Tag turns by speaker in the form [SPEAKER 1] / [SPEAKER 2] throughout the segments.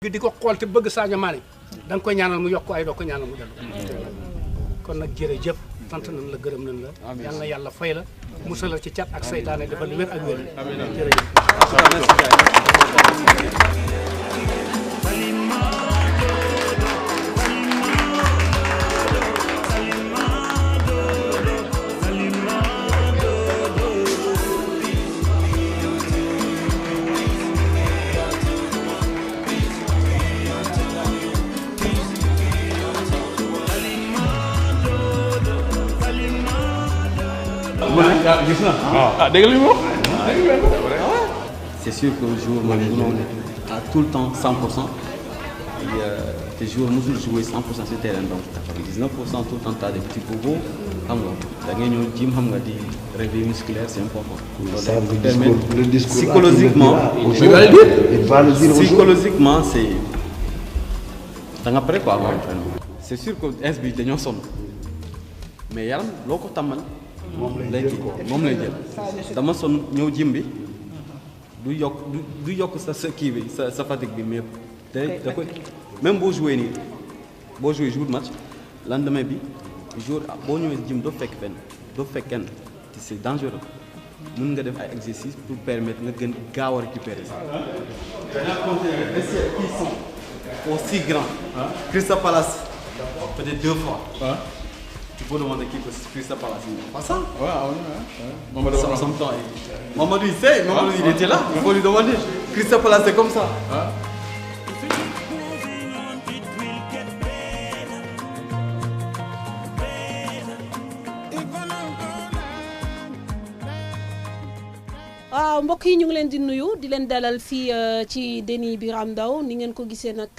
[SPEAKER 1] di ko xool te bëgg Sadio Mané da nga koy ñaanal mu yokk ay doo ko ñaanal mu dellu kon nag jërëjëf sant nañ la gërëm nañ la yal na yàlla fay la musal la ci cat ak saytaane dafa lu wér ak wér jërëjëf
[SPEAKER 2] C'est sûr que le joueur a tout le temps 100%. Les joueurs nous jouent 100% sur le terrain, donc 99% tout le temps tu as des petits bobos. Gym, des réveils musculaires, c'est important.
[SPEAKER 3] Ça, le discours
[SPEAKER 2] psychologiquement, psychologiquement, c'est. T'en as prêt quoi avant l'entraînement. C'est sûr que SB est son. Mais yaram loko tamal mom lay jël dama son ñew gym bi du yok sa kii bi sa fatigue bi mais da koy même boo joué jour de match lendemain bi jour boo ñëwee gym doo fekk kenn c'est dangereux mën nga def ay exercices pour permettre nga gën gaaw a récupérer ça. Qui sont aussi grands. Crystal Palace peut-être 2 fois. Tu peux demander qui peut Crystal Palace. Pas ça? Mamadou il sait, Mamadou il était là, il faut lui demander. Crystal Palace c'est comme ça.
[SPEAKER 4] waaw mbokk yi ñu ngi leen di nuyu di leen dalal fii ci Déni Biram Ndao ni ngeen ko gisee nag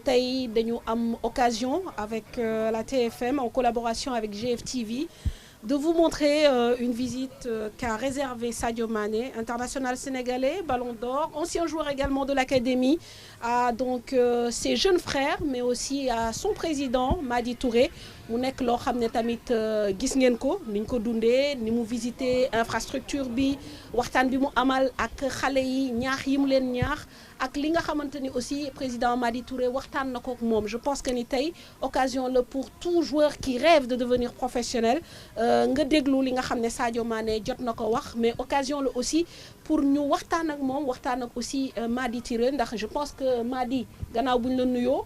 [SPEAKER 4] tey dañu am occasion avec la TFM en collaboration avec GFTV de vous montrer une visite qu'a réservé Sadio Mané, international sénégalais, Ballon d'Or, ancien joueur également de l'académie, à donc ses jeunes frères, mais aussi à son président Madi Touré. mu nekk loo xam ne tamit gis ngeen ko ni ñu ko dundee ni mu visité infrastructure bi waxtaan bi mu amal ak xale yi ñaax yi mu leen ñaax ak li nga xamante ni aussi président Madi Touré waxtaan na ko ak moom. Je pense que ni tey occasion la pour tout joueur qui rêve de devenir professionnel nga déglu li nga xam ne Sadio Mané jot na ko wax, mais occasion la aussi pour ñu waxtaan ak moom waxtaan ak aussi Madi Touré ndax je pense que Madi gannaaw bu ñu la nuyoo.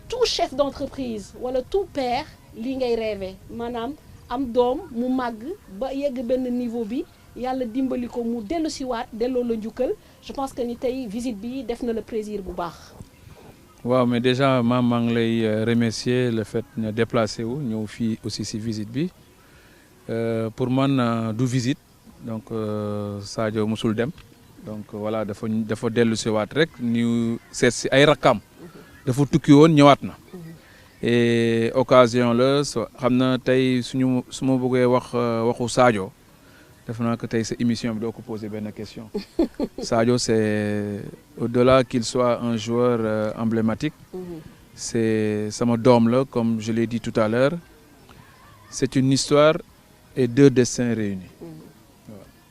[SPEAKER 4] Tout chef d'entreprise wala tout père li ngay rêvé maanaam am doom mu màgg ba yegg benn niveau bi yàlla dimbali ko mu dellu si waat delloo la njukkal. Je pense que ni tey visite bi def na le plaisir bu baax.
[SPEAKER 5] waaw mais déjà maa ngi lay remercier le fait ñu déplacé wu ñëw fii aussi si visite bi pour man du visite donc Sadio musul dem donc voilà dafa dellu si waat rek ñu seet si ay rakkam. dafa tukki woon ñëwaat na et occasion la xam na tey su ma bëggee waxu Sadio def naa que tey sa émission bi doo ko poser benn question Sadio c'est au-delà qu'il soit un joueur emblématique c'est sama doom la comme je l'ai dit tout à l'heure c'est une histoire et 2 destins réunis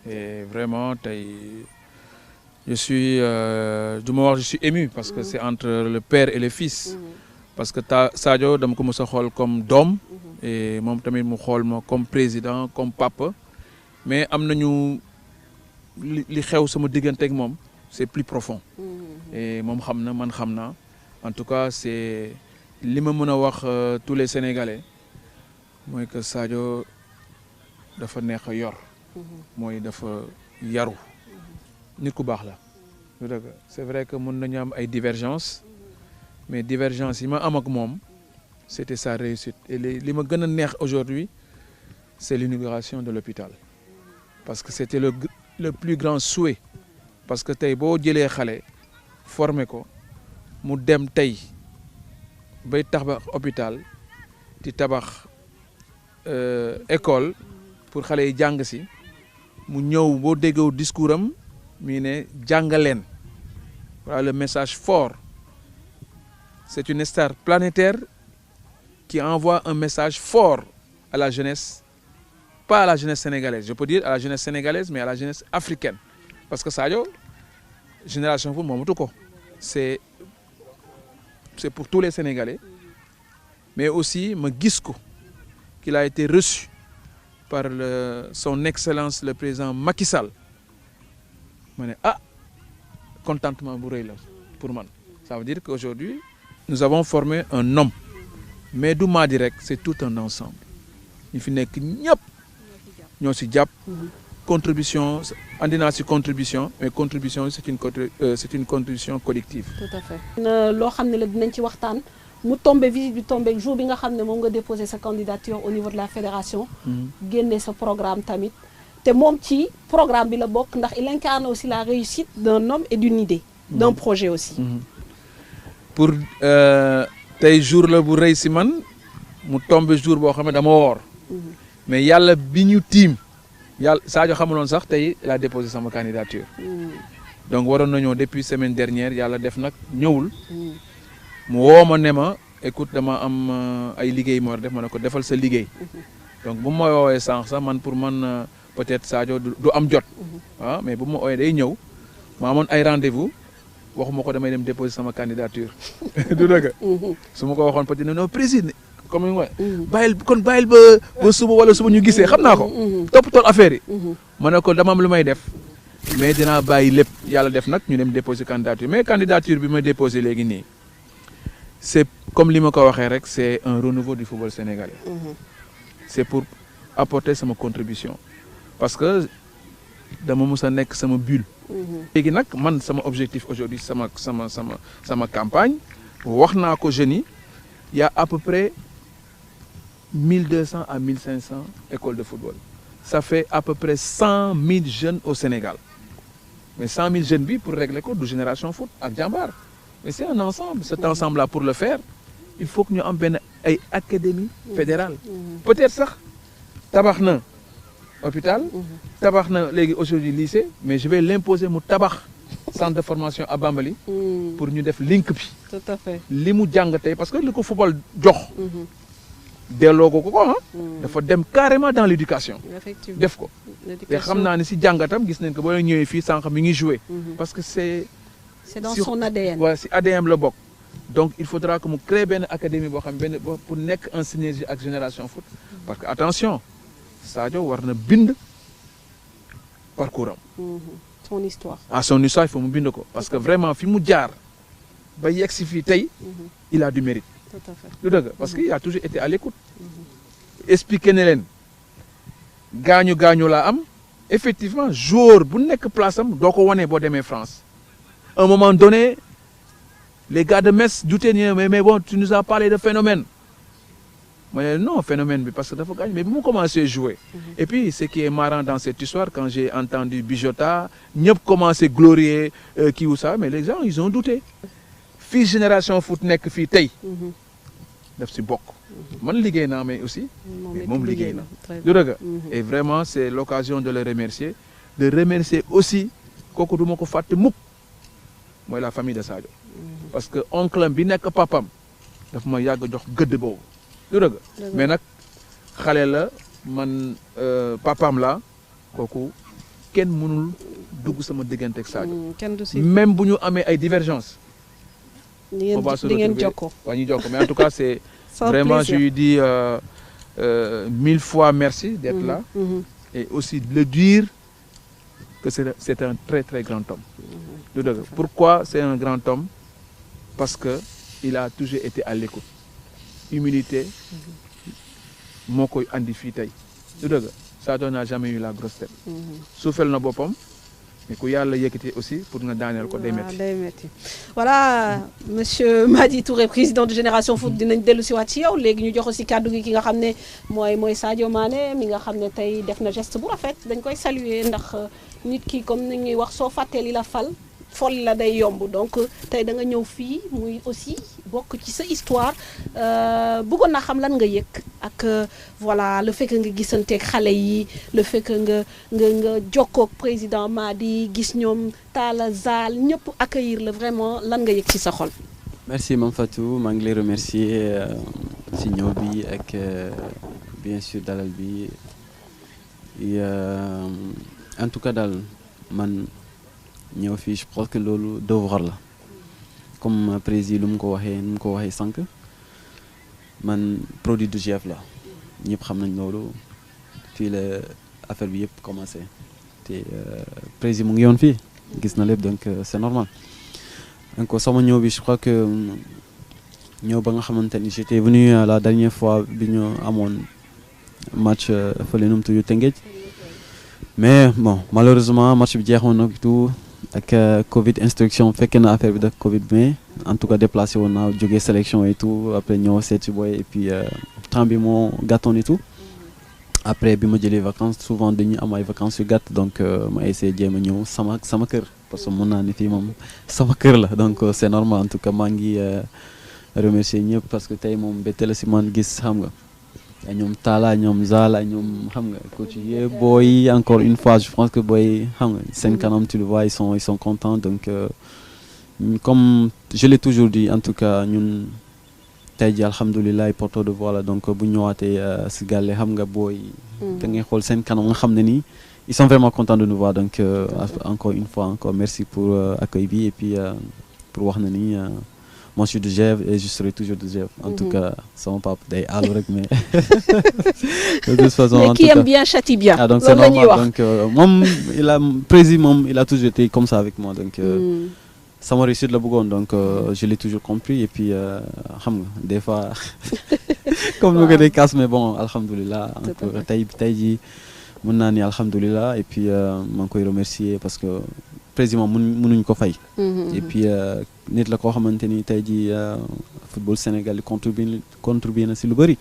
[SPEAKER 5] et vraiment tey je suis ému parce que c'est entre le père et le fils parce que Sadio dama ko mos a xool comme doom et moom tamit mu xool ma comme président comme papa mais am nañu li xew sama diggante ak moom c'est plus profond et moom xam na man xam naa en tout cas c'est li ma mën a wax tous les Sénégalais mooy que Sadio dafa neex a yor mooy dafa yaru nit ku baax la c'est vrai que mën nañu am ay divergences mais divergence yi ma am ak moom c'était sa réussite et li ma gën a neex aujourd'hui c'est l'inauguration de l'hôpital parce que c'était le plus grand souhait parce que tey boo jëlee xale formé ko mu dem tey bay tabax hôpital di tabax école pour xale yi jàng si mu ñëw boo déggoo discours am mi ne jàngaleen voilà le message fort c'est une star planétaire qui envoie un message fort à la jeunesse, pas à la jeunesse sénégalaise, je peux dire à la jeunesse sénégalaise mais à la jeunesse africaine parce que Sadio génération foot moomatu ko c'est pour tous les Sénégalais, mais aussi ma gis ko qu'il a été reçu par son excellence le président Macky Sall ma ne contentement bu rëy la pour man. Ça veut dire qu'aujourd'hui nous avons formé un homme, mais du Madi rek, c'est tout un ensemble. ñu fi nekk ñëpp ñoo si jàpp. Contribution andi naa si contribution, mais contribution c'est une contribution collective.
[SPEAKER 4] Tout à fait. loo xam ne la dinañ ci waxtaan mu tombé visite bi tombé jour bi nga xam ne moom nga déposé sa candidature au niveau de la fédération. génne sa programme tamit. te moom ci programme bi la bokk ndax il incarne aussi la réussite d'un homme et d'une idée. d'un projet aussi.
[SPEAKER 5] pour tey jour la bu rëy si man mu tombé jour boo xam ne dama woor. mais yàlla bi ñu tiim. yàlla Sadio xamuloon sax tey il a déposé sama candidature. donc waroon nañoo depuis semaine dernière yàlla def nag ñëwul. mu woo ma ne ma écoute dama am ay liggéey moo def ma ne ko defal sa liggéey. donc bu ma woowee sànq sax man pour man peut-être Sadio du am jot. mais bu ma woowee day ñëw ma amoon ay rendez-vous waxuma ko damay dem déposer sama candidature. du dëgg. su ma ko waxoon peut-être non président. comme ni nga bàyyil ba suba wala suba ñu gisee xam naa ko. toppatool affaire yi. ma ne ko dama am lu may def. mais dinaa bàyyi lépp yàlla def nag ñu dem déposer candidature mais candidature bi ma déposé léegi nii c'est comme li ma ko waxee rek c'est un renouveau du football sénégalais. C'est pour apporter sama contribution parce que dama mus a nekk sama bulle. léegi nag man sama objectif aujourd'hui sama campagne wax naa ko jeunes yi il y a à peu près 1200 à 1500 écoles de football. Ça fait à peu près 100 000 jeunes au Sénégal. Mais 100 000 jeunes, pour régler quoi, de Génération Foot, à Djambar. Mais c'est un ensemble. Cet ensemble-là, pour le faire, il faut que nous ayons une académie fédérale. Peut-être ça, tabac hôpital, tabac aujourd'hui lycée, mais je vais l'imposer mon tabac centre de formation à Bambali pour nous faire link.
[SPEAKER 4] Tout à fait.
[SPEAKER 5] Parce que le football jox. Delloo ko dafa dem carrément dans l'éducation.
[SPEAKER 4] Effectivement.
[SPEAKER 5] Def ko. Te xam naa ne si jàngatam gis nañ ko boo ñëwee fii sànq mi ngi jouer. Parce que c'est
[SPEAKER 4] dans son ADN.
[SPEAKER 5] Ouais, si ADN la bokk. Donc il faudra que mu créer benn académie boo xam benn pour nekk en synergie ak Génération Foot. Parce que attention Sadio war na bind parcours am.
[SPEAKER 4] Son histoire.
[SPEAKER 5] Son histoire il faut mu bind ko parce que vraiment fi mu jaar ba yegg si fii tey il a du mérite.
[SPEAKER 4] Tout à fait.
[SPEAKER 5] Parce qu'il a toujours été à l'écoute. Expliquer ne leen gaañu la am effectivement jour bu nekk place am doo ko wane boo demee France. À un moment donné les gars de Metz doutaient mais bon tu nous as parlé de phénomène. Moi non phénomène parce que dafa gaañ mais bi mu commencé jouer. Et puis ce qui est marrant dans cette histoire quand j'ai entendu Bijota ñëpp commencé glorier kii ou ça mais les gens ils ont douté. Fii Génération Foot nekk fii tey daf si bokk man liggéey naa mais aussi mais moom liggéey na du dëgg et vraiment c'est l'occasion de le remercier aussi kooku du ma ko fàtte mukk mooy la famille de Sadio parce que oncle bi nekk papam daf ma yàgg jox gëdd boobu du dëgg mais nag xale la man papam la kooku kenn mënul dugg sama diggante ak Sadio même bu ñu amee ay divergences on va se retrouver. Mais en tout cas, c'est vraiment, je lui dis 1000 fois merci d'être là. Et aussi de le dire que c'est un très très grand homme. Pourquoi c'est un grand homme? Parce qu'il a toujours été à l'écoute. Humilité, moo koy andi fii tey. Sadio n'a jamais eu la grosse tête. Suufel na boppam. mais ku yàlla yëkkati aussi pour nga daaneel ko day métti.
[SPEAKER 4] Voilà monsieur Mady Touré président de Génération Foot dinañ dellu si waat ci yow léegi ñu jox aussi kàddu gi ki nga xam ne mooy Sadio Mané mi nga xam ne tey def na geste bu rafet dañ koy saluer ndax nit ki comme ni ñuy wax soo fàttee li la fal la day yomb donc tey da nga ñëw fii muy aussi bokk ci sa histoire bëggoon naa xam lan nga yëg ak voilà le fait que nga gisanteeg xale yi le fait que nga jokkoog président Mady gis ñoom Talla Zal ñëpp accueillir la vraiment lan nga yëg ci sa xol.
[SPEAKER 2] merci Mame Fatou maa ngi lay remercier si ñëw bi ak bien sûr dalal bi en tout cas daal man ñëw fii je pense que loolu devoir la comme président lu mu ko waxee sànq man produit du GF la ñëpp xam nañ loolu fii la affaire bi yëpp commencé te président mu ngi yoon fii gis na lépp donc c'est normal donc sama ñëw bi je crois que ñëw ba nga xamante ni j'étais venu la dernière fois bi ñu amoon match fële nu mu tudd Tëngéej mais bon malheureusement match bi jeexoon na tout ak Covid instruction fekkee na affaire bi def Covid mais en tout cas déplacé woon naa jógee sélection et tout après ñëw seet si booy et puis temps bi moo gàttoon et tout après bi ma jëlee vacances souvent dañuy am ay vacances yu gàtt donc ma essayé jéem a ñëw sama kër parce que mën naa ni fii moom sama kër la donc c'est normal en tout cas maa ngi remercier ñëpp parce que tey moom bette la si man gis xam nga ay ñoom Talla ñoom Zala ñoom xam nga coach yi booy encore une fois je pense que booy xam nga seen kanam tu le vois ils sont contents donc comme je l'ai toujours dit en tout cas ñun tey jii alhamdulilah porteur de voix la donc bu ñëwaatee si gàlle xam nga booy da ngay xool seen kanam nga xam ne nii ils sont vraiment contents de nous voir donc encore une fois encore merci pour accueil bi et puis pour wax na ni moi je suis de GF et je serai toujours de GF en tout cas sama papa day àllu rek mais de toute façon
[SPEAKER 4] mais qui aime bien châtie bien
[SPEAKER 2] donc c'est normal donc moom il a toujours été comme ça avec moi donc sama réussite la bëggoon donc je l'ai toujours compris et puis xam nga des fois comme lu ko day casse mais bon alhamdulilah tey jii mën naa ni alhamdulilah et puis maa ngi koy remercier parce que président mënuñ ko fay et puis nit la koo xamante ni tey jii football Sénégal contribué na si lu bëri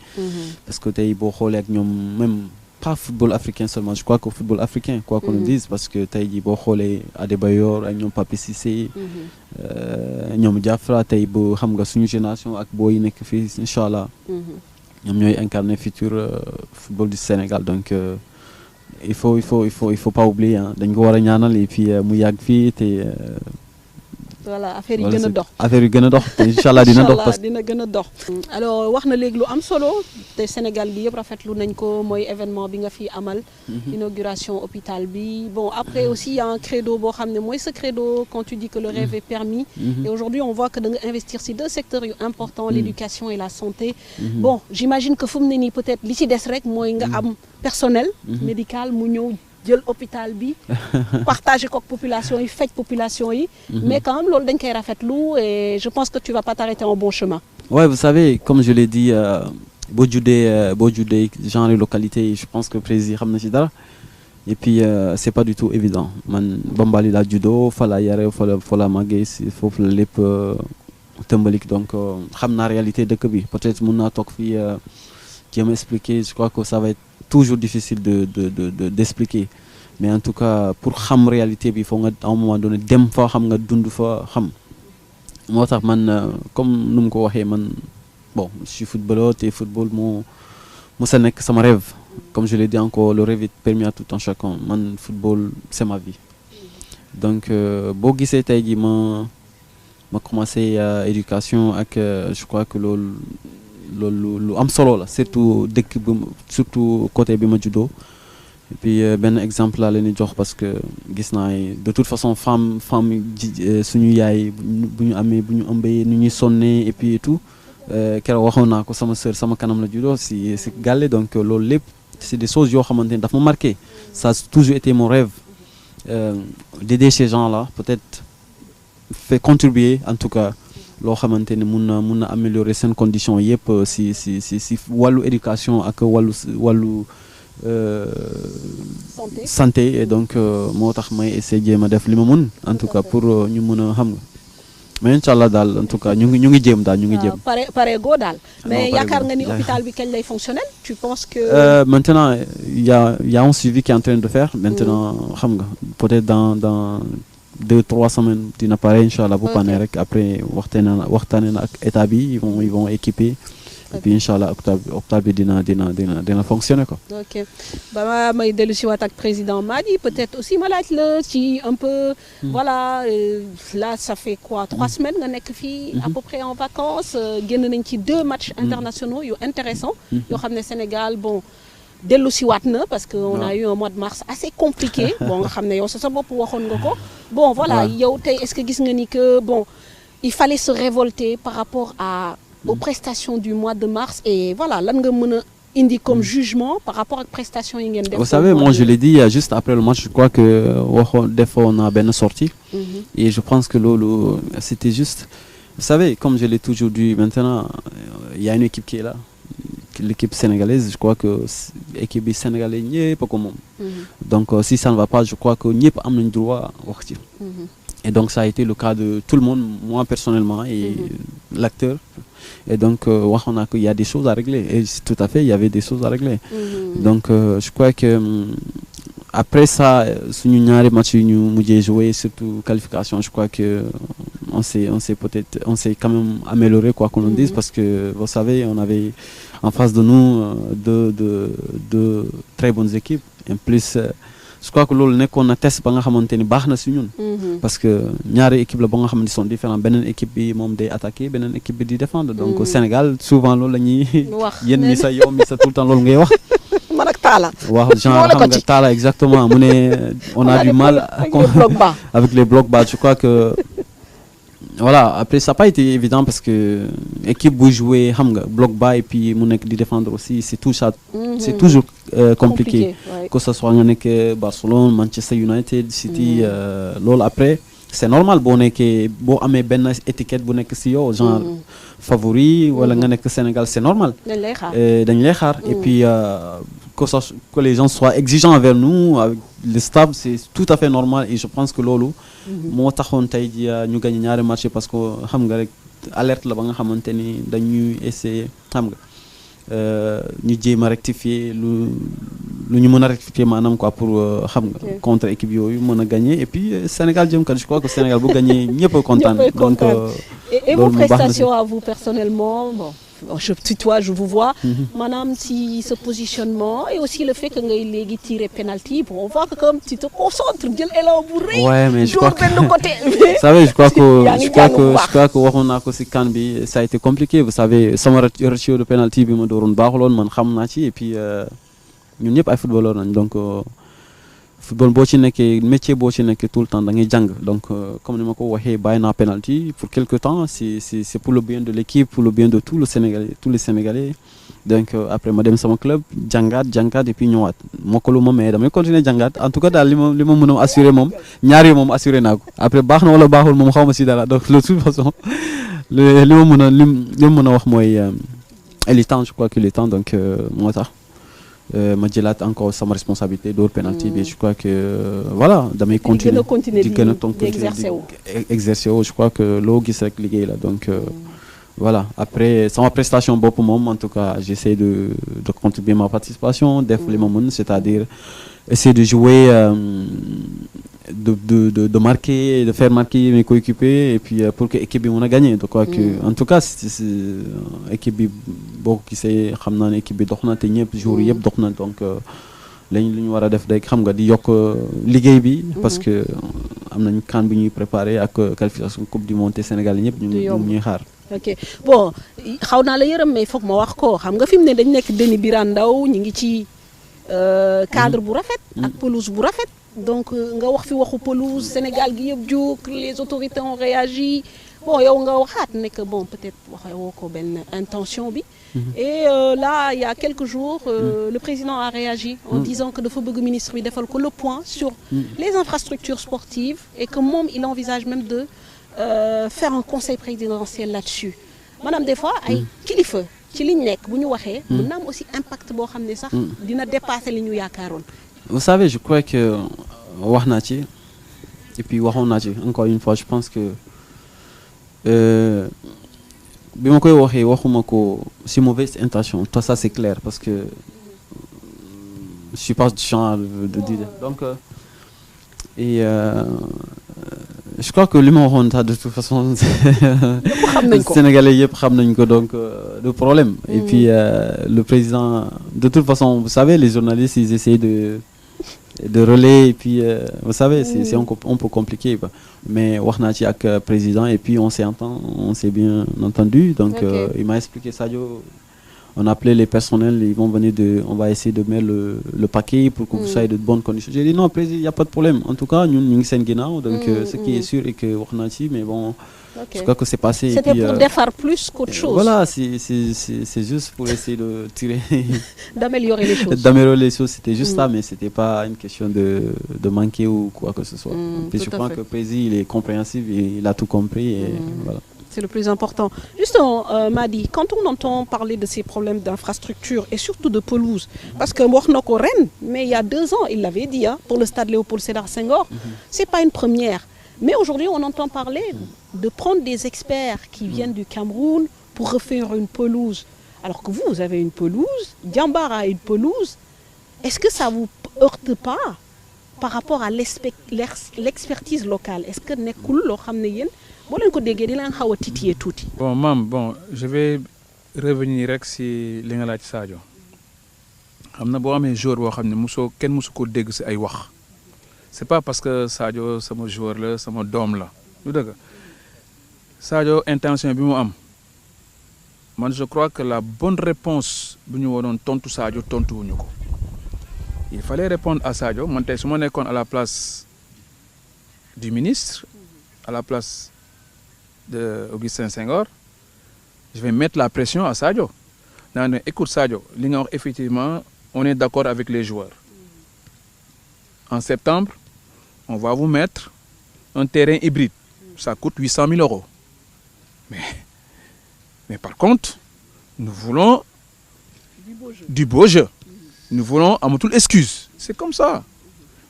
[SPEAKER 2] parce que tey boo xoolee ak ñoom même pas football africain seulement je crois que football africain quoi qu'on le dise parce que tey jii boo xoolee Adebayor ak ñoom Papi Cissé ñoom Diafra tey bu xam nga suñu génération ak boo yi nekk fii incha allah ñoom ñooy incarner futur football du Sénégal donc il faut pas oublier dañ ko war a ñaanal et puis mu yàgg fii te
[SPEAKER 4] voilà affaire yi gën a dox
[SPEAKER 2] affaire yi gën a dox te incha allah dina dox parce que
[SPEAKER 4] dina gën a dox. alors wax na léegi lu am solo te Sénégal gi yëpp rafetlu nañ ko mooy événement bi nga fi amal. inauguration hôpital bi bon après aussi y a un credo boo xam ne mooy ce credo quand tu dis que le rêve est permis. et aujourd'hui on voit que da nga investir ci deux secteurs yu importants l'éducation et la santé. bon j'imagine que fu mu ne nii peut-être li ci des rek mooy nga am personnel. médical mu ñëw. jël hôpital bi partager ko ak population yi faj population yi mais quand même loolu dañ koy rafetlu et je pense que tu vas pas t'arrêter en bon chemin.
[SPEAKER 2] Ouais, vous savez comme je l'ai dit boo juddee genre localité yi je pense que président xam na ci dara et puis c'est pas du tout évident man Bambali laa juddoo fa la yare fa la màggee si foofu la lépp tëmbalik donc xam naa réalité dëkk bi peut-être mën naa toog fii jéem a expliquer je crois que ça va être toujours difficile d'expliquer mais en tout cas pour xam réalité bi faut nga à un moment donné dem fa xam nga dund fa xam moo tax man comme nu mu ko waxee man bon je suis footballeur te football moo sa nekk sama rêve comme je l'ai dit encore le rêve est permis à tout un chacun man football c'est ma vie donc boo gisee tey jii ma commencé éducation ak je crois que loolu lu am solo la surtout dëkk bi surtout côté bi ma juddoo et puis benn exemple laa leen di jox parce que gis naa de toute façon femme suñu yaay bu ñu ëmbee nu ñuy sonnee et puis et tout keroog waxoon naa ko sama sœur sama kanam la juddoo si gàlle donc loolu lépp c'est des choses yoo xamante ni daf ma marqué ça a toujours été mon rêve d'aider ces gens-là peut-être fait contribuer en tout cas loo xamante ne mun na améliorer seen conditions yëpp si wàllu éducation ak wàllu santé et donc moo tax may essayer ma def li ma mun en tout cas pour ñu mën a xam nga mais incha allah daal en tout cas ñu ngi jéem daal ñu ngi jéem.
[SPEAKER 4] pare go daal. mais yaakaar nga ni hôpital bi kañ lay fonctionnel tu penses que.
[SPEAKER 2] Maintenant y a un suivi qui est en train de faire maintenant xam nga peut-être dans 2-3 semaines dina pare incha allah bu paane rek après waxtaanee na ak état bi ils vont équiper et puis incha allah hôpital bi dina fonctionner quoi.
[SPEAKER 4] ok ba may dellu si waat ak président Madi peut-être aussi ma laaj la ci un peu. voilà là ça fait quoi 3 semaines nga nekk fii. à peu près en vacances génn nañ ci 2 matchs internationaux yu intéressants yoo xam ne Sénégal bon. dellu si waat na parce que on a eu un mois de mars assez compliqué bon nga xam ne yow sa bopp waxoon nga ko bon voilà yow tey est-ce que gis nga ni que bon il fallait se révolter par rapport aux prestations du mois de mars et voilà lan nga mën a indi comme jugement par rapport ak prestations yi ngeen def.
[SPEAKER 2] Vous savez, moi je l'ai dit juste après le match, je crois que des fois on a bien sorti et je pense que Lolo c'était juste. Vous savez, comme je l'ai toujours dit, maintenant il y a une équipe qui est là, l'équipe sénégalaise. Je crois que l'équipe sénégalaise n'est pas comme donc si ça ne va pas, je crois que n'y a pas un droit wax ci. Et donc ça a été le cas de tout le monde, moi personnellement et l'acteur. Et donc on a qu'il y a des choses à régler. Et tout à fait, il y avait des choses à régler. Donc je crois que après ça, suñu ñaari match yu ñu mujjee joué, surtout qualification, je crois que on s'est quand même amélioré, quoi qu'on en dise, parce que vous savez, on avait en face de nous deux très bonnes équipes. En plus, je crois que loolu nekkoon na test ba nga xamante ni baax na si ñun. Parce que ñaari équipe la ba nga xam ne sont différents, beneen équipe bi moom day attaquer, beneen équipe bi di défendre. Donc au Sénégal souvent loolu la ñuy yéen mi sa yow mi sa tout le temps loolu ngay wax.
[SPEAKER 4] man ak Talla.
[SPEAKER 2] waaw genre xam nga Talla exactement mu ne on a du mal avec les blocs bas. Je crois que voilà, après ça n'a pas été évident parce que l'équipe bu jouer xam nga bloc bas et puis mu nekk di défendre aussi, c'est tout ça, c'est toujours compliqué.
[SPEAKER 4] Ouais.
[SPEAKER 2] Que ce soit nga nekk Barcelone, Manchester United, City, loolu après c'est normal boo nekkee boo amee benn étiquette bu nekk si yow genre favori wala nga nekk Sénégal, c'est normal. dañ lay xaar et puis que les gens soient exigeants envers nous avec le staff, c'est tout à fait normal et je pense que loolu moo taxoon tey ji ñu gagné ñaari match parce que xam nga rek alerte la ba nga xamante ni dañuy essayer xam nga ñu jéem a rectifier lu ñu mën a rectifier maanaam quoi pour xam nga contre équipe yooyu mën a gagner et puis Sénégal jëm kan. Je crois que Sénégal bu gagner ñëpp a kontaan. Donc
[SPEAKER 4] et vos prestations à vous personnellement, bon je tutoie, je vous vois, madame, si ce positionnement et aussi le fait que ngay léegi tirer penalty, bon, on voit que comme tu te concentres, jël élan bu rëy.
[SPEAKER 2] Ouais, mais je crois que
[SPEAKER 4] côté.
[SPEAKER 2] Vous savez, je crois que waxoon naa ko si CAN bi, ça a été compliqué. Vous savez, sama ratio de penalty bi ma dooroon baaxuloon, man xam naa ci et puis ñun ñëpp ay footballeur nañ donc football boo ci nekkee métier boo ci nekkee tout le temps da ngay jàng donc comme ni ma ko waxee bàyyi naa penalty pour quelque temps, c'est pour le bien de l'équipe, pour le bien de tous les Sénégalais. Donc après ma dem sama club jàngaat et puis ñëwaat mokkalu ma mais damay continuer jàngaat. En tout cas daal li ma mën a assurer moom ñaar yi moom assuré naa ko. Après baax na wala baaxul moom xaw ma si dara donc de toute façon li ma mën a wax mooy il est temps, je crois qu'il est temps donc moo tax ma jëlaat encore sama responsabilité door penalty bi. Je crois que voilà damay continuer di gën a exercer wu. Je crois que loo gis rek liggéey la donc voilà. Après sama prestation bopp moom en tout cas j'essaie de contribuer ma participation def li ma mën, c'est-à-dire essayer de jouer de marquer, de faire marquer mes coéquipiers et puis pour que équipe bi mën a gagner. Donc quoi que en tout cas c'est équipe bi boo ko gisee xam naa ne équipe bi dox na te ñëpp jour yëpp dox na donc lu ñu war a def day xam nga di yokk liggéey bi parce que am nañu CAN bi ñuy préparé ak qualification coupe du monde Sénégal ñëpp ñu ñuy xaar.
[SPEAKER 4] Ok bon xaw naa la yërëm mais foog ma wax ko xam nga fi mu ne dañ nekk Déni Birane Ndao ñu ngi ci cadre bu rafet ak pelouse bu rafet. Donc nga wax fi waxu pelouse Sénégal gi yëpp jóg les autorités ont réagi bon yow nga waxaat ne que bon peut-être waxoo ko benn intention bi. Et là il y a quelques jours le président a réagi en disant que dafa bëgg ministre bi defal ko le point sur les infrastructures sportives et que moom il envisage même de faire un conseil présidentiel là-dessus. Maanaam des fois ay kilifa ci liñ nekk bu ñu waxee. mën na am aussi impact boo xam ne sax dina dépasser li ñu yaakaaroon.
[SPEAKER 2] Vous savez, je crois que wax naa ci et puis waxoon naa ci encore une fois, je pense que bi ma koy waxee waxuma ko si mauvaise intention, tout ça c'est clair parce que je suis pas du genre de dire donc et je crois que li ma waxoon sax de toute façon Sénégalais yëpp xam nañ ko donc le problème et puis le président de toute façon vous savez les journalistes ils essayent de relais et puis vous savez c'est un peu compliqué mais wax naa ci ak président et puis on s'est bien entendu donc il m'a expliqué Sadio on a appelé les personnels, ils vont venir on va essayer de mettre le paquet pour que vous soyez de bonnes conditions. J'ai dit non président, il n'y a pas de problème. En tout cas, nous sommes seen ginnaaw donc ce qui est sûr est que wax naa ci mais bon
[SPEAKER 4] Ok.
[SPEAKER 2] Je crois que c'est passé.
[SPEAKER 4] C'était pour défaire plus qu'autre chose.
[SPEAKER 2] Voilà, c'est juste pour essayer de tirer,
[SPEAKER 4] D'améliorer les choses.
[SPEAKER 2] d'améliorer les choses. C'était juste ça, mais c'était pas une question de manquer ou quoi que ce soit. Puis je
[SPEAKER 4] tout à
[SPEAKER 2] crois
[SPEAKER 4] fait.
[SPEAKER 2] que Prési, il est compréhensif et il a tout compris. Et voilà.
[SPEAKER 4] C'est le plus important. Justement, Madi, quand on entend parler de ces problèmes d'infrastructure et surtout de pelouse, parce que Mohnoko Rennes, mais il y a 2 ans, il l'avait dit, hein, pour le stade Léopold Sédar Senghor, c'est pas une première. Mais aujourd'hui, on entend parler de prendre des experts qui viennent du Cameroun pour refaire une pelouse. Alors que vous avez une pelouse, Diambar a une pelouse. Est-ce que ça vous heurte pas par rapport à l'expertise locale? Est-ce que nekkul loo xam ne yéen boo leen ko déggee di leen xaw a titiller tuuti?
[SPEAKER 5] Bon, je vais revenir rek si li nga laaj Sadio. Xam na boo amee joueur boo xam ne kenn musu ko dégg si ay wax. C'est pas parce que Sadio sama joueur la sama doom la lu dëgg Sadio intention bi mu am man je crois que la bonne réponse bu ñu waroon tontu Sadio tontuwuñu ko. Il fallait répondre à Sadio man tey su ma nekkoon à la place du ministre, à la place de Augustin Senghor, je vais mettre la pression à Sadio. Écoute Sadio, effectivement, on est d'accord avec les joueurs. En septembre, on va vous mettre un terrain hybride. Ça coûte 800 000 euros. Mais par contre, nous voulons du beau jeu. Nous voulons amatul excuse. C'est comme ça.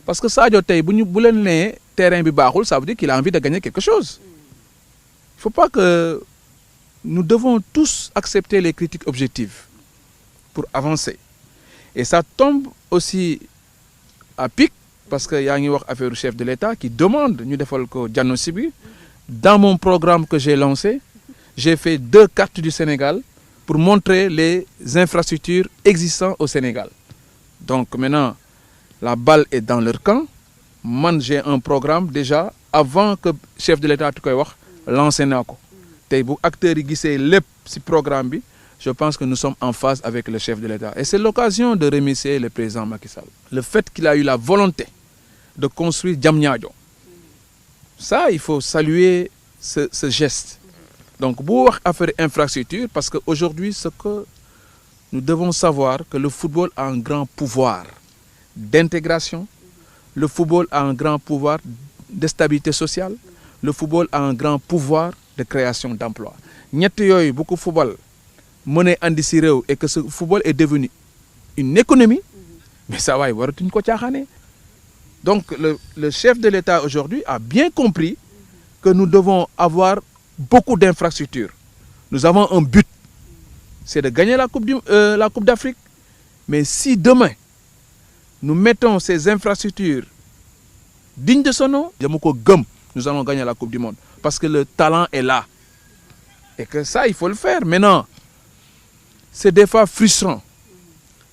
[SPEAKER 5] Parce que Sadio tey bu leen nee terrain bi baaxul, ça veut dire qu'il a envie de gagner quelque chose. Il ne faut pas que nous devons tous accepter les critiques objectives pour avancer. Et ça tombe aussi à pic parce qu'il y a un affaire chef de l'État qui demande ñu defal ko diagnostic bi. Dans mon programme que j'ai lancé, j'ai fait 2 cartes du Sénégal pour montrer les infrastructures existantes au Sénégal. Donc maintenant, la balle est dans leur camp. Moi, j'ai un programme déjà avant que le chef de l'État lance un acteurs qui programme bi, je pense que nous sommes en phase avec le chef de l'État. Et c'est l'occasion de remercier le président Macky Sall. Le fait qu'il a eu la volonté de construire Diamniadio. Ça, il faut saluer ce geste. Donc, pour affaire infrastructure, parce qu'aujourd'hui, ce que nous devons savoir, que le football a un grand pouvoir d'intégration, le football a un grand pouvoir de stabilité sociale, le football a un grand pouvoir de création d'emplois. Ñett yoy beaucoup de football mené andi ci rew et que ce football est devenu une économie, mais ça va waratuñ ko tiaxané. Donc le chef de l'État aujourd'hui a bien compris que nous devons avoir beaucoup d'infrastructures. Nous avons un but, c'est de gagner la Coupe d'Afrique. Mais si demain, nous mettons ces infrastructures dignes de son nom, nous allons gagner la Coupe du Monde. Parce que le talent est là. Et que ça, il faut le faire. Maintenant, c'est des fois frustrant.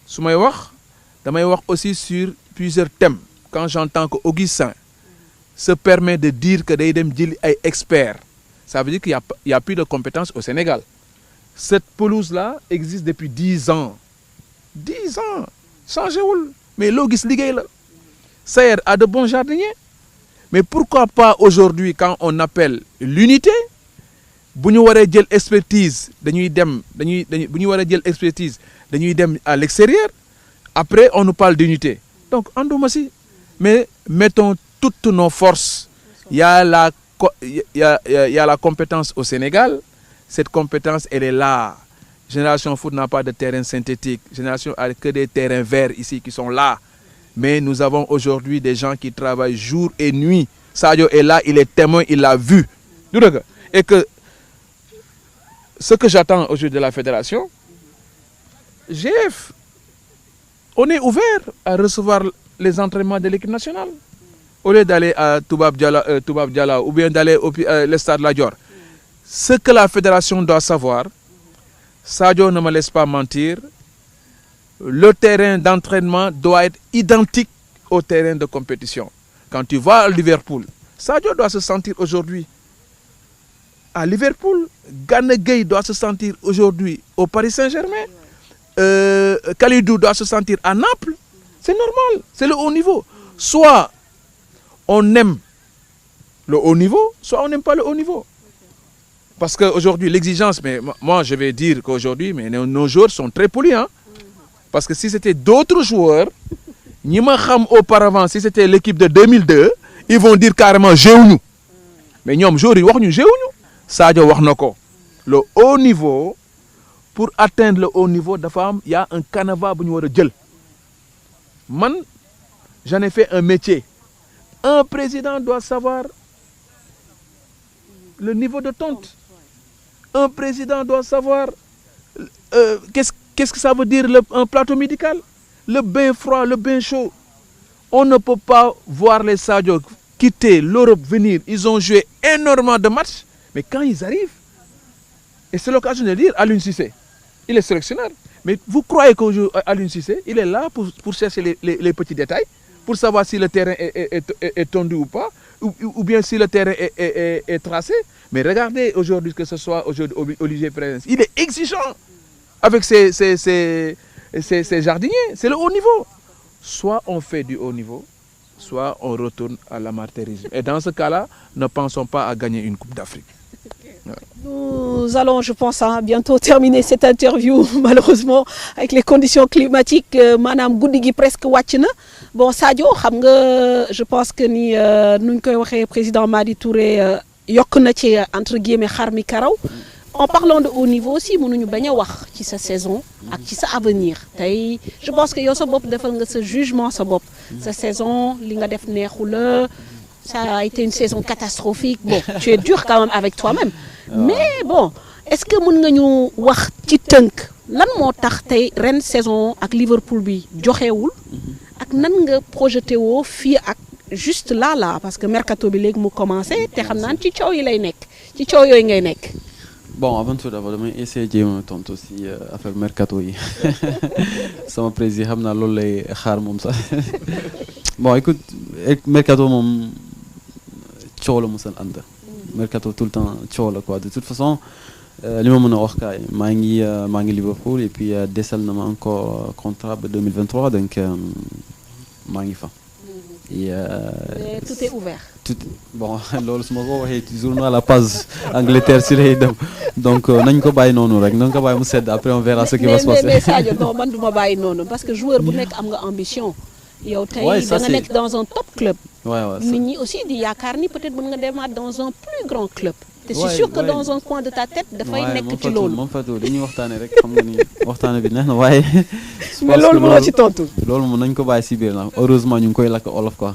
[SPEAKER 5] Je vais aussi sur plusieurs thèmes. Quand j'entends qu'Augustin se permet de dire que des experts, ça veut dire qu'il n'y a plus de compétences au Sénégal. Cette pelouse-là existe depuis 10 ans. 10 ans. Changez-vous. Mais l'Auguste Ligue, Sayer a de bons jardiniers. Mais pourquoi pas aujourd'hui, quand on appelle l'unité, si nous avons une expertise, à l'extérieur, après on nous parle d'unité. Donc, mais mettons toutes nos forces. Il y a la compétence au Sénégal. Cette compétence, elle est là. Génération Foot n'a pas de terrain synthétique. Génération a que des terrains verts ici qui sont là. Mais nous avons aujourd'hui des gens qui travaillent jour et nuit. Sadio est là, il est témoin, il l'a vu. Et que ce que j'attends aujourd'hui de la fédération, GF, on est ouvert à recevoir les entraînements de l'équipe nationale. Au lieu d'aller à Toubab Diala ou bien d'aller au stade La Dior. Ce que la fédération doit savoir, Sadio ne me laisse pas mentir, le terrain d'entraînement doit être identique au terrain de compétition. Quand tu vas à Liverpool, Sadio doit se sentir aujourd'hui à Liverpool. Gana Gueye doit se sentir aujourd'hui au Paris Saint-Germain. Kalidou doit se sentir à Naples. C'est normal, c'est le haut niveau. Soit on aime le haut niveau, soit on n'aime pas le haut niveau. Parce qu'aujourd'hui, l'exigence, mais moi je vais dire qu'aujourd'hui, mais nos joueurs sont très polis. Hein? Parce que si c'était d'autres joueurs, ñi ma xam auparavant, si c'était l'équipe de 2002, ils vont dire carrément jéewuñu. Mais ñoom joueurs yi waxuñu jéewuñu. Sadio wax na ko. Le haut niveau, pour atteindre le haut niveau, il y a un canevas bu ñu war a jël. Man, j'en ai fait un métier. Un président doit savoir le niveau de tonte. Un président doit savoir qu'est-ce que ça veut dire un plateau médical. Le bain froid, le bain chaud. On ne peut pas voir les Sadio quitter l'Europe, venir. Ils ont joué énormément de matchs. Mais quand ils arrivent, et c'est l'occasion de dire, Aliou Cissé, il est sélectionneur. Mais vous croyez qu'Aliou Cissé, il est là pour chercher les petits détails, pour savoir si le terrain est tendu ou pas, ou bien si le terrain est tracé. Mais regardez aujourd'hui, que ce soit aujourd'hui Olivier Pérez, il est exigeant avec ses jardiniers. C'est le haut niveau. Soit on fait du haut niveau, soit on retourne à l'amateurisme. Et dans ce cas-là, ne pensons pas à gagner une Coupe d'Afrique.
[SPEAKER 4] Nous allons, je pense, bientôt terminer cette interview, malheureusement, avec les conditions climatiques. Madame Goudigi presque wàcc na. Bon, Sadio, je pense que ni nu ñu koy waxee président Madi Touré yokk na ci entre guillemets xar mi karaw. En parlant de haut niveau aussi, mënuñu bañ a wax ci sa saison ak ci sa avenir. Tey, je pense que yow sa bopp defal nga sa jugement sa bopp. Sa saison, li nga def neexu la. Ça a été une saison catastrophique. Bon, tu es dur quand même avec toi-même. Mais bon, est-ce que mën nga ñu wax ci tënk lan moo tax tey ren saison ak Liverpool bi joxewul ak nan nga projeté woo fii ak juste là parce que mercato bi léegi mu commencé te xam naa ci coow yi lay nekk ci coow yooyu ngay nekk.
[SPEAKER 2] Bon, avant tout d'abord, damay essayer jéem a tontu aussi affaire mercato yi sama président xam naa loolu lay xaar moom sax bon écoute mercato moom coow la mosal ànd. Mercato tout le temps coow la quoi de toute façon li ma mën a wax kaay maa ngi Liverpool et puis desal na ma encore contrat ba 2023 donc maa ngi fa. Et
[SPEAKER 4] tout est ouvert.
[SPEAKER 2] Bon loolu su ma ko waxee ci journal La Page Angleterre si lay dem donc nañ ko bàyyi noonu rek nañ ko bàyyi mu sedd après on verra ce qui va se passer.
[SPEAKER 4] mais Sadio non man du ma bàyyi noonu parce que joueur bu nekk am nga ambition. yow tey da nga nekk dans un top club. nit ñi aussi di yaakaar ni peut-être mën nga demaat dans un plus grand club. te c'est sûr que dans un coin de ta tête dafay nekk ci loolu.
[SPEAKER 2] moom Fatou dañuy waxtaane rek xam nga ni waxtaane bi neex na waaye.
[SPEAKER 4] mais loolu mënoo ci tontu.
[SPEAKER 2] loolu moom nañ ko bàyyi si biir nag heureusement ñu ngi koy lakk olof quoi.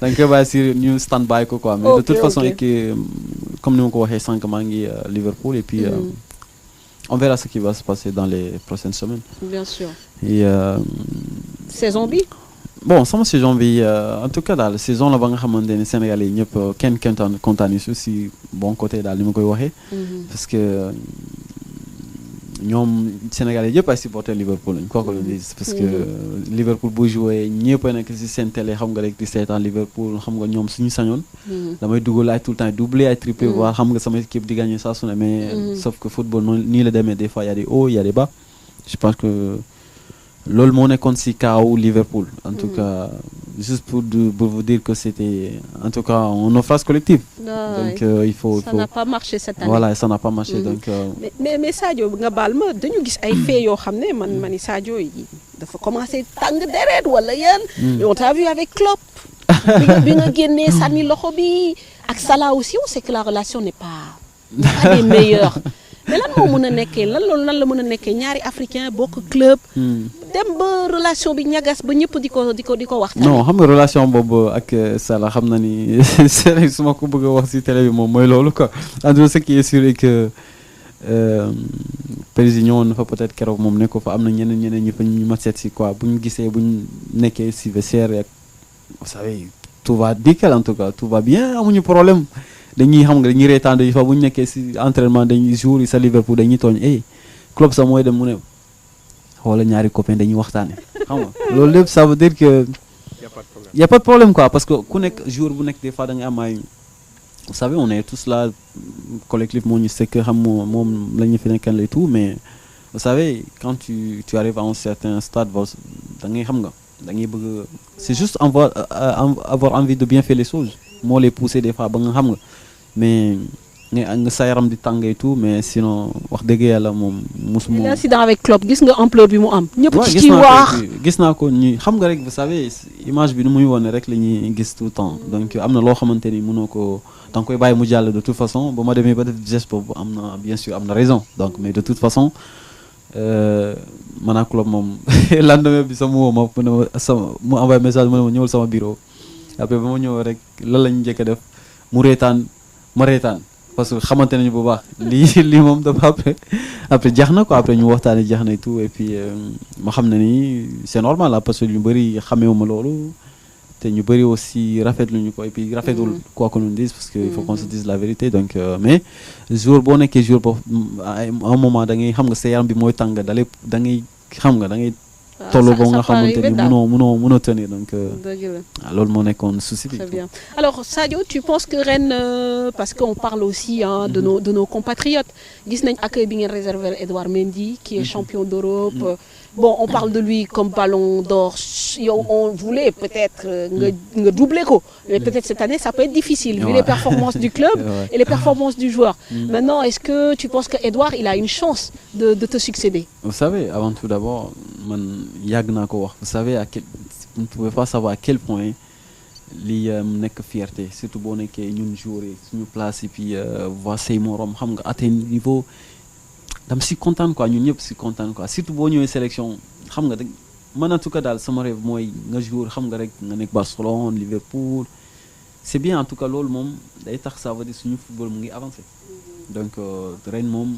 [SPEAKER 2] dañ koy bàyyi si ñu stand by ko quoi. mais de toute façon comme ni ma ko waxee sànq maa ngi Liverpool et puis on verra ce qui va se passer dans les prochaines semaines.
[SPEAKER 4] bien sûr.
[SPEAKER 2] et
[SPEAKER 4] saison bi.
[SPEAKER 2] bon sama saison bi en tout cas daal saison la ba nga xamante ne Sénégalais yi ñëpp kenn kontaan si bon côté daal li ma koy waxee. parce que ñoom Sénégalais yëpp ay supporter Liverpool lañ kooku la dis parce que Liverpool bu joué ñëpp a nekk si seen télé xam nga rek di seetaan Liverpool xam nga ñoom suñu sañoon. damay dugal ay tout le temps doublé ay triplé voir xam nga sama équipe di gagné saa su ne mais sauf que football noonu nii la demee des fois y a des hauts y a des bas je pense que. loolu moo nekkoon si kaw Liverpool en tout cas juste pour vous dire que c'était en tout cas un naufrage collectif. Donc il faut
[SPEAKER 4] ça n'a pas marché cette année.
[SPEAKER 2] Voilà ça n'a pas marché donc.
[SPEAKER 4] mais Sadio nga baal ma dañu gis ay faits yoo xam ne man ni Sadio yi dafa commencé tàng deret wala yan. on t'a vu avec Klopp. bi nga génnee sànni loxo bi ak Salah aussi on sait que la relation n'est pas des meilleures. mais lan moo mën a nekkee lan la mën a nekkee ñaari africain bokk club. dem ba relation bi ñagas ba ñëpp di ko waxtaan.
[SPEAKER 2] non xam nga relation boobu ak Salah xam na ni su ma ko bëgg a wax ci télé bi moom mooy loolu quoi en tout cas ce qui est sûr est que président ñëwoon na fa peut-être keroog moom nekk ko fa am na ñeneen ñu ma seet si quoi bu ñu gisee bu ñu nekkee ci vestiaire ak vous savez tout va nickel en tout cas tout va bien amuñu problème. dañuy xam nga dañuy reetaan yi fa bu ñu nekkee ci entraînement dañuy jour yi sa Liverpool dañuy tooñ club sax mooy dem mu ne wala ñaari copain dañuy waxtaane xam nga loolu lépp ça veut dire que y a pas de problème quoi parce que ku nekk jour bu nekk des fois da nga am ay vous savez on est tous là collectif moo ñu sekk xam moom la ñu fi nekkal et tout mais vous savez quand tu arrives à un certain stade da ngay xam nga da ngay bëgg c'est juste avoir envie de bien faire les choses moo les pousser des fois ba nga xam nga mais nga sa yaram di tàng et tout mais sinon wax dëgg yàlla moom musuma.
[SPEAKER 4] L'incident avec Klopp gis nga ampleur bi mu am. ñëpp ci
[SPEAKER 2] gis
[SPEAKER 4] wax
[SPEAKER 2] gis naa ko ñi xam nga rek vous savez image bi nu muy wone rek la ñuy gis tout le temps donc am na loo xamante ni mënoo ko da nga koy bàyyi mu jàll de toute façon ba ma demee ba def geste boobu am na bien sûr am na raison donc mais de toute façon man ak Klopp moom lendemain bi sama woo ma mu envoyé message mu ne ma ñëwal sama bureau après ba ma ñëw rek lan lañu njëkk a def mu reetaan ma reetaan parce que xamante nañu bu baax lii moom dafa après jeex na quoi après ñu waxtaanee jeex na et tout et puis ma xam ne ni c'est normal là parce que ñu bëri xamewuma loolu te ñu bëri aussi rafetlu ñu ko et puis rafetul quoi qu'on nous dise parce que il faut qu'on se dise la vérité donc mais jour boo nekkee jour boobu à un moment da ngay xam nga sa yaram bi mooy tàng da ngay xam nga da ngay toll boo nga xamante ni mënoo tenir donc loolu moo nekkoon souci bi.
[SPEAKER 4] Très bien. Alors Sadio, tu penses que Rennes parce qu'on parle aussi de nos compatriotes gis nañ accueil bi ngeen réservé Edouard Mendy qui est champion d'Europe. Bon, on parle de lui comme ballon d'or. On voulait peut-être nga doubler ko, mais peut-être cette année ça peut être difficile vu les performances du club et les performances du joueur. Maintenant, est-ce que tu penses que Edouard il a une chance de te succéder?
[SPEAKER 2] Vous savez, avant tout d'abord, man yàgg naa ko wax. Vous savez vous ne pouvez pas savoir à quel point li nekk fierté surtout boo nekkee ñun joueurs yi suñu place et puis voir say morom xam nga atteindre niveau. dama si kontaan quoi ñun ñëpp si kontaan quoi surtout boo ñëwee sélection xam nga man en tout cas daal sama rêve mooy nga jouer xam nga rek nga nekk Barcelone Liverpool c'est bien en tout cas loolu moom day tax ça veut dire suñu football mu ngi avancé donc ren moom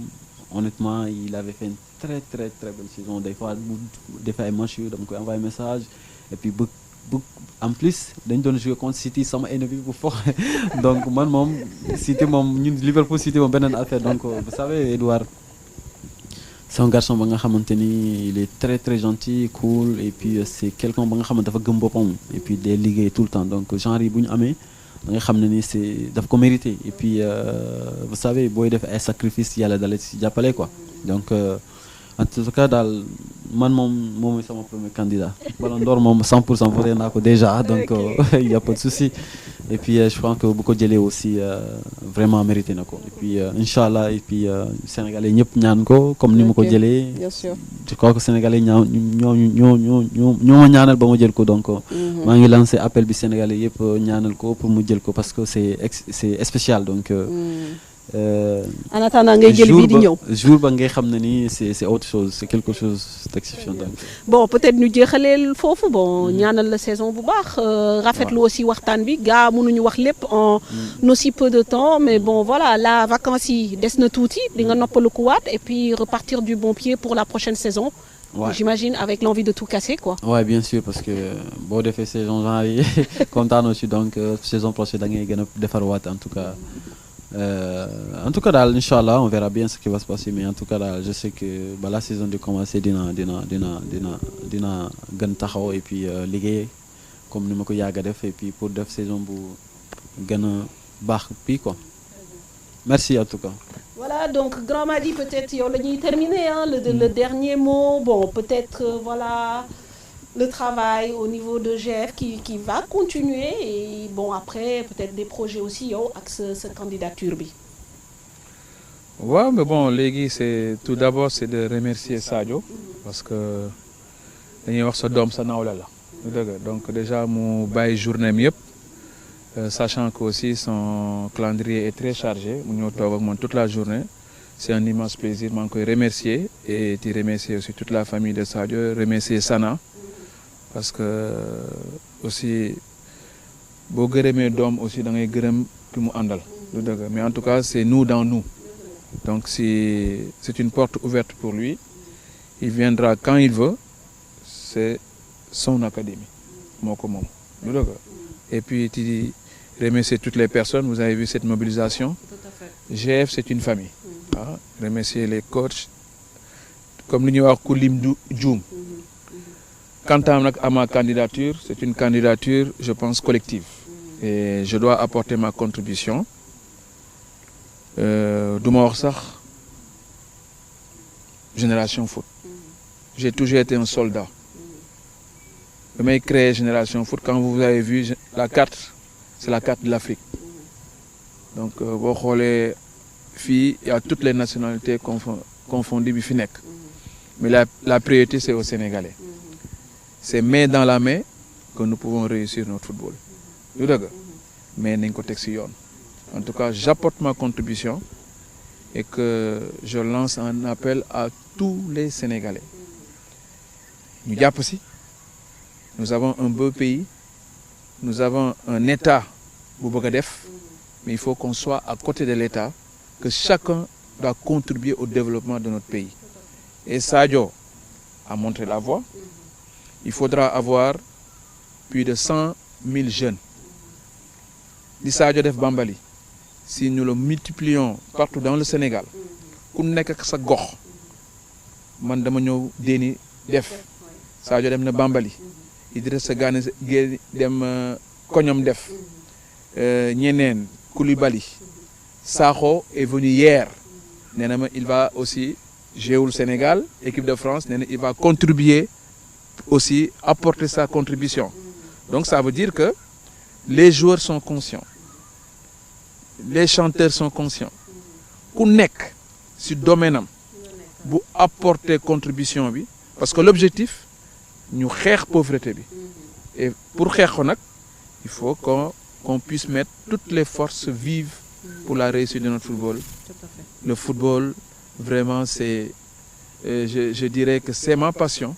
[SPEAKER 2] honnêtement il avait fait une très très très belle saison des fois bu defee ay match dama koy envoyer message et puis bëgg en plus dañ doon jouer contre City sama ennemi bu fort donc man moom City moom ñun Liverpool City moom beneen affaire donc vous savez Edouard c'est un garçon ba nga xamante ni il est très très gentil cool et puis c'est quelqu'un ba nga xamante dafa gëm boppam et puis day liggéey tout le temps donc genre yi bu ñu amee da nga xam ne ni c'est daf ko mérité et puis vous savez booy def ay sacrifice yàlla dala si jàppale quoi donc en tout cas daal man moom sama premier candidat Ballon d'Or moom 100% voté naa ko déjà donc il y a pas de souci et puis je pense que bu ko jëlee aussi vraiment mérité na ko et puis inchallah et puis sénégalais ñëpp ñaan ko comme ni mu ko jëlee je crois que sénégalais ñoo ma ñaanal ba ma jël ko donc maa ngi lancé appel bi sénégalais yëpp ñaanal ko pour mu jël ko parce que c'est spécial donc
[SPEAKER 4] en attendant ngay jël bii di ñëw
[SPEAKER 2] jour ba ngay xam ne ni c'est autre chose c'est quelque chose d'exceptionnel.
[SPEAKER 4] Bon peut-être ñu jeexaleel foofu bon ñaanal la saison bu baax rafetlu aussi waxtaan bi gaa mënuñu wax lépp en aussi peu de temps mais bon voilà la vacances yi des na tuuti di nga noppalu ku waat et puis repartir du bon pied pour la prochaine saison. Ouais. J'imagine avec l'envie de tout casser quoi. Ouais
[SPEAKER 2] bien sûr parce que boo defee saison genre yi kontaan aussi donc saison prochaine da ngay gën a defarwaat en tout cas. En tout cas daal inchallah on verra bien ce qui va se passer mais en tout cas daal je sais que la saison de commencer dina gën taxaw et puis liggéey comme ni ma ko yàgg a def et puis pour def saison bu gën a baax puis quoi merci en tout cas.
[SPEAKER 4] Voilà donc Grand Madi peut-être yow la ñuy terminer hein le dernier mot bon peut-être voilà. Le travail au niveau de GF qui va continuer et bon après peut-être des projets aussi yow ak sa candidature bi.
[SPEAKER 5] waaw mais bon léegi c'est tout d'abord c'est de remercier Sadio parce que dañuy wax sa doom sa nawla la dëgg donc déjà mu bàyyi journée am yëpp sachant que aussi son calendrier est très chargé mu ñëw toog ak man toute la journée c'est un immense plaisir maa ngi koy remercier et di remercier aussi toute la famille de Sadio remercier Sana. Parce que aussi boo gërëmee doom aussi da ngay gërëm ki mu àndal du dëgg mais en tout cas c'est nous dans nous donc c'est une porte ouverte pour lui il viendra quand il veut c'est son académie moo ko moom du dëgg et puis di remercier toutes les personnes vous avez vu cette mobilisation. Tout à fait. GF c'est une famille remercier les coachs comme li ñuy wax ku lim du juum. Quant à ma candidature, c'est une candidature, je pense, collective. Et je dois apporter ma contribution. Du ma wax sax Génération Foot. J'ai toujours été un soldat. Je m'ai créé Génération Foot. Quand vous avez vu la carte, c'est la carte de l'Afrique. Donc, boo xoolee il y a toutes les nationalités confondues bi fi nekk mais la priorité c'est aux Sénégalais c'est main dans la main que nous pouvons réussir notre football lu dëgg mais nañ ko teg ci yoon en tout cas j'apporte ma contribution et que je lance un appel à tous les Sénégalais ñu jàpp ci nous avons un beau pays nous avons un État bu bëgg a def mais il faut qu'on soit à côté de l'État que chacun doit contribuer au développement de notre pays et Sadio a montré la voie il faudra avoir plus de 100 000 jeunes li Sadio def Bambali si nous le multiplions partout dans le Sénégal ku nekk ak sa gox man dama ñëw déeni def Sadio dem na Bambali Idrissa Gana dem koñom def ñeneen Koulibaly Sakho est venu hier nee na ma il va aussi jouer au Sénégal équipe de France nee na il va contribuer aussi apporter sa contribution donc ça veut dire que les joueurs sont conscients les chanteurs sont conscients ku nekk ci domaine am bu apporter contribution bi parce que l'objectif ñu xeex pauvreté bi et pour xeex ko nag il faut qu'on puisse mettre toutes les forces vives pour la réussite de notre football.
[SPEAKER 4] Tout à fait.
[SPEAKER 5] Le football vraiment c'est je dirais que c'est ma passion.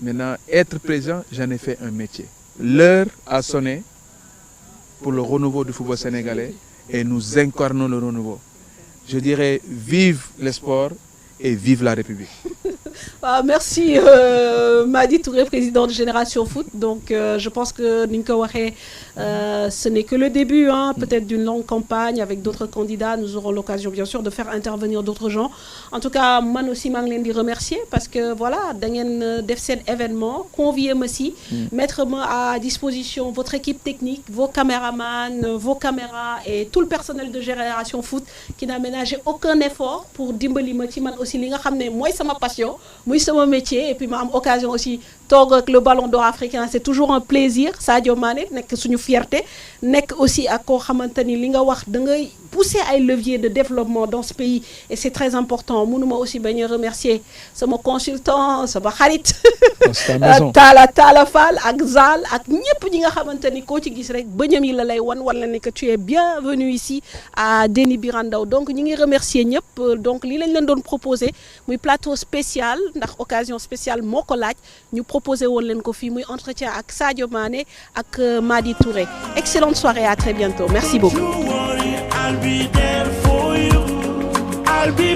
[SPEAKER 5] Maintenant être président j'en ai fait un métier. L'heure a sonné pour le renouveau du football sénégalais et nous incarnons le renouveau. Je dirais vive le sport et vive la République.
[SPEAKER 4] Merci Mady Touré, président de Génération Foot. Donc je pense que ni ñu ko waxee ce n'est que le début peut-être d'une longue campagne avec d'autres candidats. Nous aurons l'occasion bien sûr de faire intervenir d'autres gens. En tout cas man aussi maa ngi leen di remercier parce que voilà da ngeen def seen événement convier ma si mettre ma à disposition votre équipe technique, vos caméramans, vos caméras et tout le personnel de Génération Foot qui n'a ménagé aucun effort pour dimbali ma ci man aussi li nga xam ne mooy sama passion muy sama métier et puis ma am occasion aussi toog ak le ballon d'or africain c'est toujours un plaisir Sadio Mané nekk suñu fierté nekk aussi ak koo xamante ni li nga wax da ngay pousser ay leviers de développement dans ce pays et c'est très important mënuma aussi bañ a remercier sama consultant sama xarit Talla Fall ak Zal ak ñëpp ñi nga xamante ni koo ci gis rek bëñam yi la lay wan la ne que tu es bienvenu ici à Déni Birandaw donc ñi ngi remercier ñëpp donc lii lañ leen doon proposer muy plateau spécial ndax occasion spéciale moo ko laaj ñu proposé woon leen ko fii muy entretien ak Sadio Mané ak Mady Touré excellente soirée à très bientôt merci beaucoup.
[SPEAKER 6] I'll be there for you. I'll be